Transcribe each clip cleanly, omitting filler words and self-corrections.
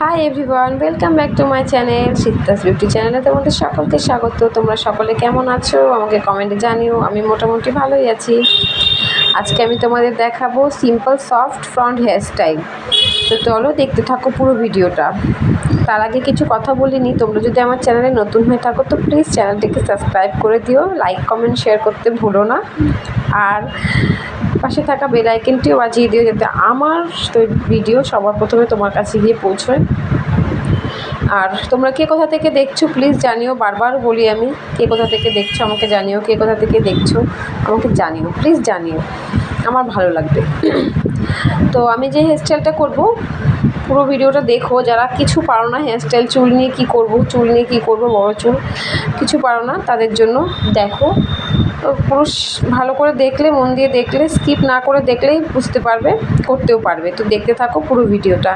High everyone, welcome back to my channel Sikta's beauty চ্যানেলে তোমাদের সকলকে স্বাগত। তোমরা সকলে কেমন আছো আমাকে কমেন্টে জানিও। আমি মোটামুটি ভালোই আছি। আজকে আমি তোমাদের দেখাবো simple soft front hair style. তো চলো দেখতে থাকো পুরো ভিডিওটা। তার আগে কিছু কথা বলিনি, তোমরা যদি আমার চ্যানেলে নতুন হয়ে থাকো তো প্লিজ চ্যানেলটিকে সাবস্ক্রাইব করে দিও, লাইক কমেন্ট শেয়ার করতে ভুলো না, আর পাশে থাকা বেল আইকনটিও বাজিয়ে দিও যাতে আমার ভিডিও সবার প্রথমে তোমার কাছে গিয়ে পৌঁছয়। আর তোমরা কে কোথা থেকে দেখছো প্লিজ জানিও, বারবার বলি আমি, কে কোথা থেকে দেখছো আমাকে জানিও, কে কোথা থেকে দেখছো আমাকে জানিও, প্লিজ জানিও, আমার ভালো লাগবে। তো আমি যে হেয়ারস্টাইলটা করব পুরো ভিডিওটা দেখো। যারা কিছু পারো না হেয়ারস্টাইল, চুল নিয়ে কী করবো, চুল নিয়ে কী করবো, বড় চুল কিছু পারো না, তাদের জন্য দেখো। তো পুরো ভালো করে দেখলে, মন দিয়ে দেখলে, স্কিপ না করে দেখলেই বুঝতে পারবে, করতেও পারবে। তো দেখতে থাকো পুরো ভিডিওটা।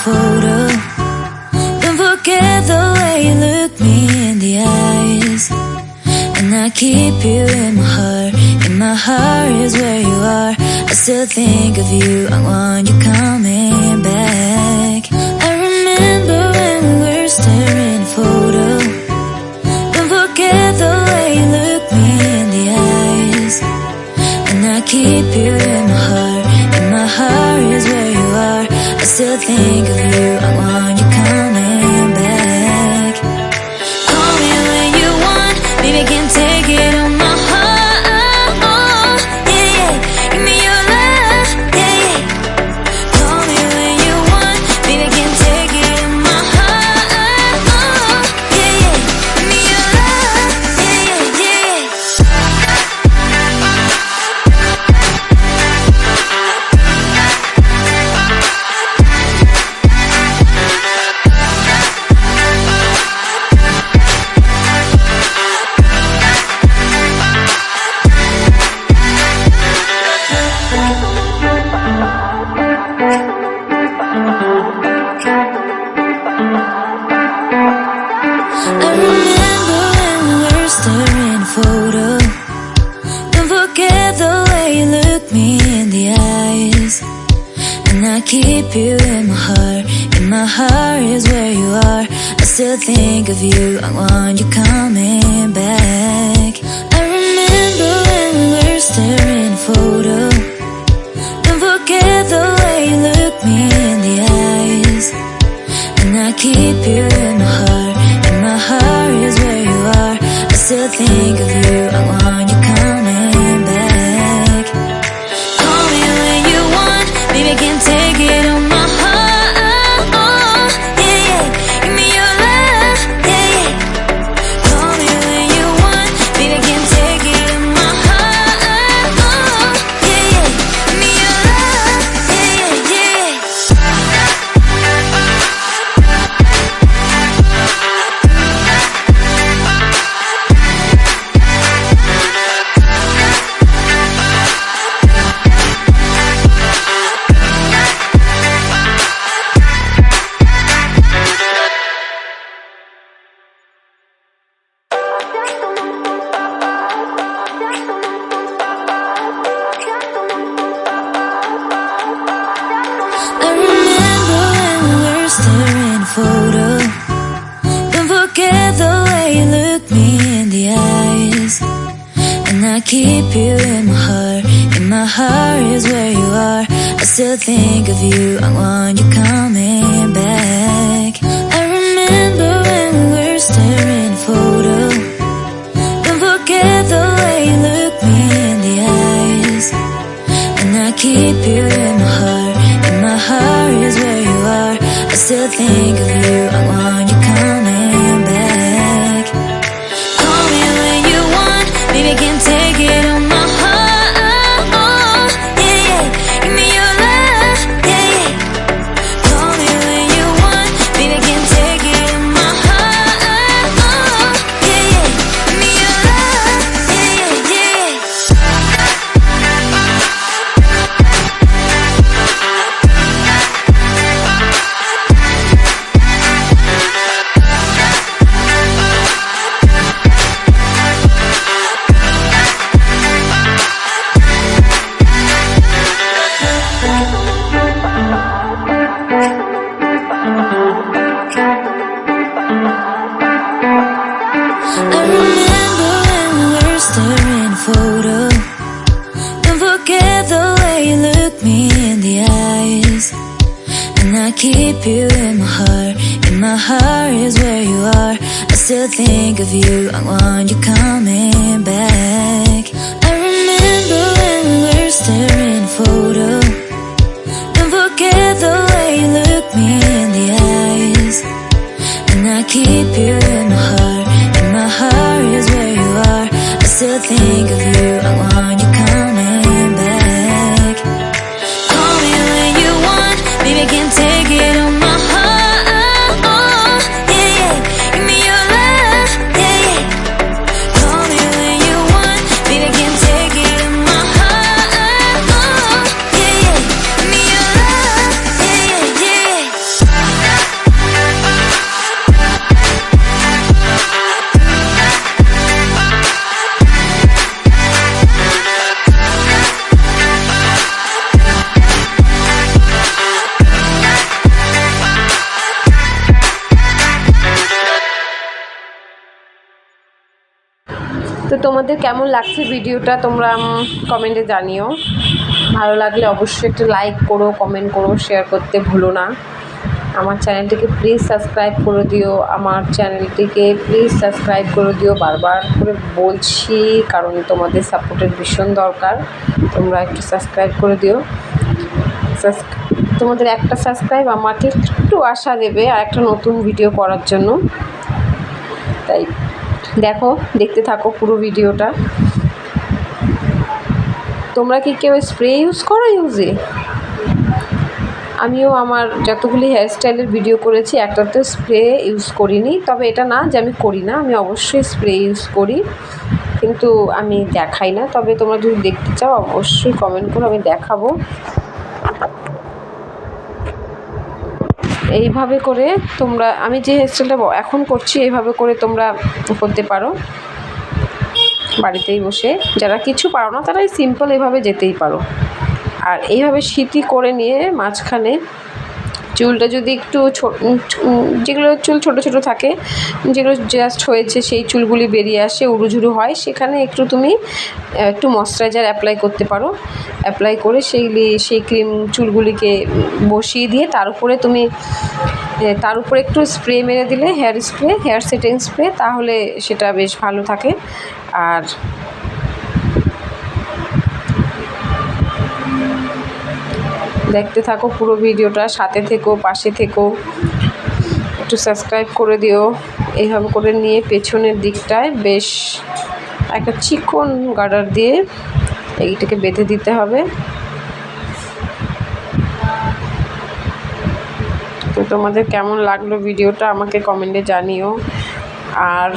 Photo. Don't forget the way you look me in the eyes, and I keep you in my heart. In my heart is where you are. I still think of you. I want you coming back. I remember when we were staring photo. Don't forget the way you look me in the eyes, and I keep you in my heart. In my heart is where you are. I still think of you, I want you coming back. Call me when you want, baby I can take it on my heart. Yeah, yeah, give me your love, yeah, yeah. Call me when you want, baby I can take it on my heart. Yeah, yeah, give me your love, yeah, yeah, yeah. I remember when we were staring photo. Don't forget the way you look me in the eyes, and I keep you in my heart. In my heart is where you are. I still think of you, I want you coming back. I remember when we were staring photo. Don't forget the way you look me in the eyes, and I keep you in my heart. In my heart is where you are. I still think of you, I want you coming back. Call me when you want, baby I can take it on my heart. Yeah, yeah, give me your love, yeah, yeah. Call me when you want, baby I can take it on my heart. Yeah, yeah, give me your love, yeah, yeah, yeah. I remember when we were staring photo. Don't forget the way you look me in the eyes, and I keep you in my heart. In my heart is where you are. I still think of you, I want you coming back. I remember when we were staring photo. Don't forget the way you look me in the eyes, and I keep you in my heart. In my heart is where you are. I still think of you, I want you coming back. Call me when you want, baby I can take it on my heart. Yeah, yeah, give me your love, yeah, yeah. Call me when you want, I remember when we were staring a photo. Don't forget the way you look me in the eyes. And I keep you in my heart. In my heart is where you are. I still think of you. I want you coming back. I remember when we were staring a photo. Don't forget the way you look me in the eyes. And I keep you in my heart. In my heart is where you are. I still think of you. I want you coming back. Call me when you want. Baby, I can't take it on my heart. Yeah, yeah. Give me your love. Yeah, yeah. Call me when you want. Baby, I can't take it on my heart. Yeah, yeah. Give me your love. Yeah, yeah, yeah. তো তোমাদের কেমন লাগছে ভিডিওটা তোমরা কমেন্টে জানিও। ভালো লাগলে অবশ্যই একটা লাইক করো, কমেন্ট করো, শেয়ার করতে ভুলো না। আমার চ্যানেলটিকে প্লিজ সাবস্ক্রাইব করে দিও, আমার চ্যানেলটিকে প্লিজ সাবস্ক্রাইব করে দিও। বারবার করে বলছি কারণ তোমাদের সাপোর্টের ভীষণ দরকার। তোমরা একটু সাবস্ক্রাইব করে দিও। তোমাদের একটা সাবস্ক্রাইব আমাকে একটু আশা দেবে আর একটা নতুন ভিডিও করার জন্য। তাই দেখো, দেখতে থাকো পুরো ভিডিওটা। তোমরা কি কেউ স্প্রে ইউজ করো ইউজে? আমিও আমার যতগুলি হেয়ারস্টাইলের ভিডিও করেছি একটাতে স্প্রে ইউজ করিনি। তবে এটা না যে আমি করি না, আমি অবশ্যই স্প্রে ইউজ করি, কিন্তু আমি দেখাই না। তবে তোমরা যদি দেখতে চাও অবশ্যই কমেন্ট করো, আমি দেখাবো। এইভাবে করে তোমরা, আমি যে হেয়ারস্টাইলটা এখন করছি এইভাবে করে তোমরা করতে পারো বাড়িতেই বসে। যারা কিছু পারো না তারা সিম্পল এইভাবে যেতেই পারো। আর এইভাবে সিটি করে নিয়ে মাঝখানে চুলটা যদি একটু যেগুলো চুল ছোটো ছোটো থাকে, যেগুলো জাস্ট হয়েছে সেই চুলগুলি বেরিয়ে আসে, উড়ুঝুড়ু হয়, সেখানে একটু তুমি একটু ময়শ্চারাইজার অ্যাপ্লাই করতে পারো। অ্যাপ্লাই করে সেই ক্রিম চুলগুলিকে বসিয়ে দিয়ে তার উপরে একটু স্প্রে মেরে দিলে, হেয়ার সেটিং স্প্রে, তাহলে সেটা বেশ ভালো থাকে। আর দেখতে থাকো পুরো ভিডিওটা, সাথে থেকো, পাশে থেকো, একটু সাবস্ক্রাইব করে দিও। এইভাবে করে নিয়ে পেছনের দিকটায় বেশ একটা চিকন গার্ডার দিয়ে এইটাকে বেঁধে দিতে হবে। তো তোমাদের কেমন লাগলো ভিডিওটা আমাকে কমেন্টে জানিও। আর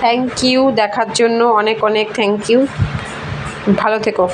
থ্যাংক ইউ দেখার জন্য, অনেক অনেক থ্যাংক ইউ। ভালো থেকো।